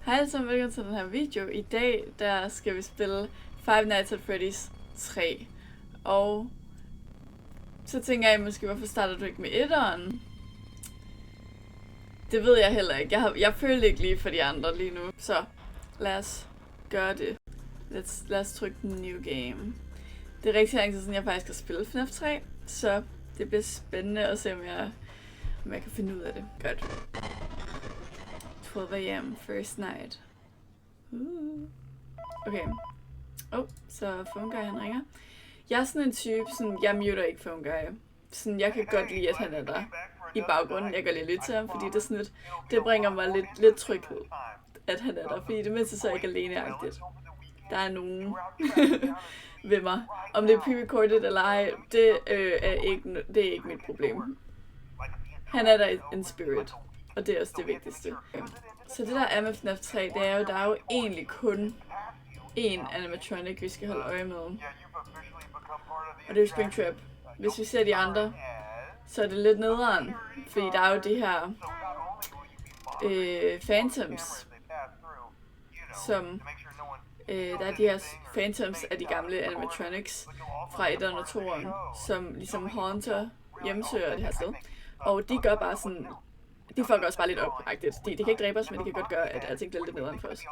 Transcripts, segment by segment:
Hej alle sammen, velkommen til den her video. I dag der skal vi spille Five Nights at Freddy's 3. Og så tænker jeg måske, hvorfor starter du ikke med etteren? Det ved jeg heller ikke. Jeg føler ikke lige for de andre lige nu. Så lad os gøre det. Lad os trykke New Game. Det er rigtig lang tid siden, jeg faktisk har spillet FNAF 3. Så det bliver spændende at se, om jeg kan finde ud af det. Godt. 12 a.m. First night. Okay. Så Phone Guy han ringer. Jeg er sådan en type, sådan, jeg muter ikke Phone Guy. Sådan, jeg kan godt lide, at han er der i baggrunden. Jeg kan lige lytte til ham, fordi det er sådan det bringer mig lidt tryghed, at han er der. Fordi det mindste så er ikke aleneagtigt. Der er nogen ved mig. Om det er pre-recorded eller ej, det er ikke mit problem. Han er der in spirit. Og det er også det vigtigste. Så det der er med FNAF 3, det er jo, der er jo egentlig kun én animatronic, vi skal holde øje med. Og det er jo Springtrap. Hvis vi ser de andre, så er det lidt nederen. Fordi der er jo de her Phantoms, som der er de her Phantoms af de gamle animatronics fra 1'eren og 2'eren, som ligesom haunter hjemsøger det her sted. Og de gør bare sådan, de fucker også bare lidt op-agtigt. De kan ikke dræbe os, men de kan godt gøre, at alting bliver lidt nederen for os.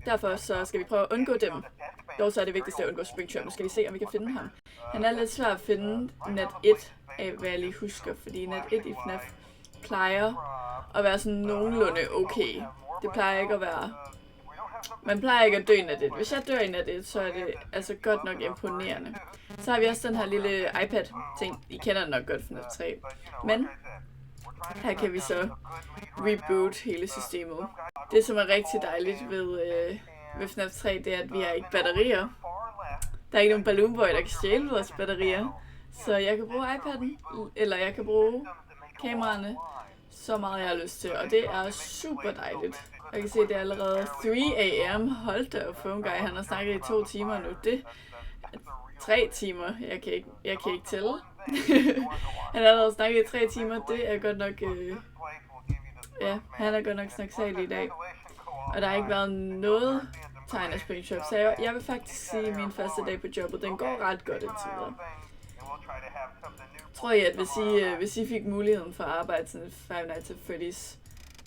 Derfor så skal vi prøve at undgå dem. Dog så er det vigtigste at undgå Springtrap. Nu skal vi se, om vi kan finde ham. Han er lidt svær at finde nat 1 af, hvad jeg lige husker, fordi nat 1 i FNAF plejer at være sådan nogenlunde okay. Det plejer ikke at være... Man plejer ikke at dø i nat 1. Hvis jeg dør i nat 1, så er det altså godt nok imponerende. Så har vi også den her lille iPad-ting. I kender den nok godt fra FNAF 3. Men her kan vi så reboot hele systemet. Det, som er rigtig dejligt ved FNAF 3, det er, at vi har ikke batterier. Der er ikke nogen Balloon Boy, der kan stjæle vores batterier. Så jeg kan bruge iPad'en, eller jeg kan bruge kameraerne så meget, jeg har lyst til. Og det er super dejligt. Jeg kan se, at det er allerede 3 a.m. Hold da, Phone Guy, han har snakket i 2 timer nu. Det er 3 timer. Jeg kan ikke tælle. Han har allerede snakket i 3 timer. Det er godt nok... ja, han er godt nok snaksalig i dag. Og der har ikke været noget tegn af Springtrap. Så jeg vil faktisk sige, at min første dag på jobbet, den går ret godt indtil videre. Tror jeg, at hvis I fik muligheden for at arbejde sådan et Five Nights at Freddy's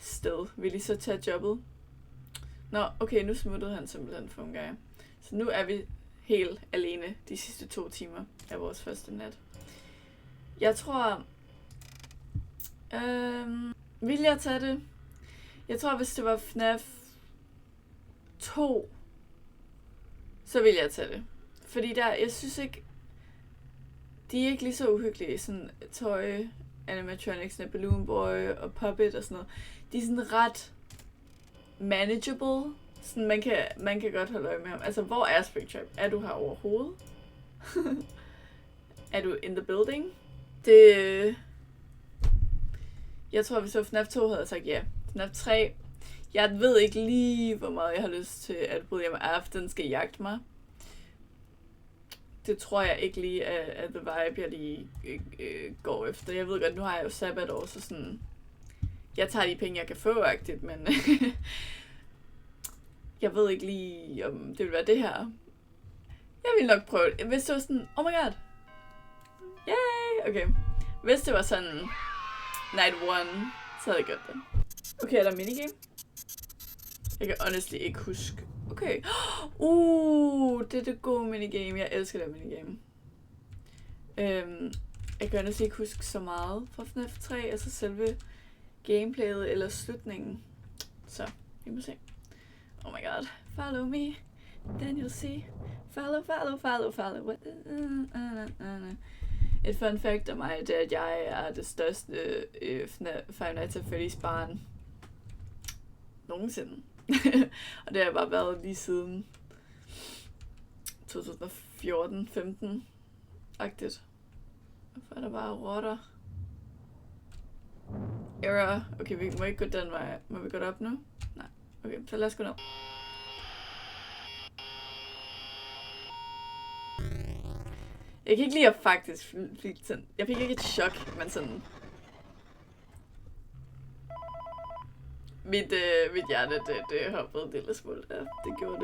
sted, vil I så tage jobbet? Nå, okay, nu smuttede han simpelthen Phone Guy. Så nu er vi helt alene de sidste 2 timer af vores første nat. Jeg tror... vil jeg tage det? Jeg tror, hvis det var FNAF 2, så vil jeg tage det. Fordi jeg synes ikke... De er ikke lige så uhyggelige, sådan Toy, animatronics, Balloon Boy og Puppet og sådan noget. De er sådan ret manageable. Sådan man kan godt holde øje med ham. Altså, hvor er Springtrap? Er du her overhovedet? Er du in the building? Jeg tror, hvis det var FNAF 2, havde jeg sagt ja. FNAF 3, jeg ved ikke lige, hvor meget jeg har lyst til, at William Afton skal jagte mig. Det tror jeg ikke lige er the vibe, jeg lige går efter. Jeg ved godt, nu har jeg jo sabbatår, så sådan... Jeg tager de penge, jeg kan få-agtigt, men... jeg ved ikke lige, om det vil være det her. Jeg vil nok prøve det. Hvis det var sådan... Oh my god! Yay! Okay. Hvis det var sådan... Night 1, så havde jeg gjort det. Okay, er der minigame? Jeg kan honestly ikke huske. Okay. Det er det gode minigame. Jeg elsker det minigame. Jeg kan honestly ikke huske så meget fra FNAF 3. Altså selve gameplayet eller slutningen. Så, vi må se. Oh my god. Follow me. Then you'll see. Follow. Et fun fact om mig, det er, at jeg er det største Five Nights at Freddy's barn nogensinde. Og det har jeg bare været lige siden 2014-15-agtigt. Hvorfor er der bare rotter? Error. Okay, vi må ikke gå den vej. Må vi gå op nu? Nej. Okay, så lad os gå ned. Jeg kan ikke lide at faktisk... Jeg fik ikke et chok, men sådan... mit hjerte, det hoppede en lille smule. Ja, det gjorde det.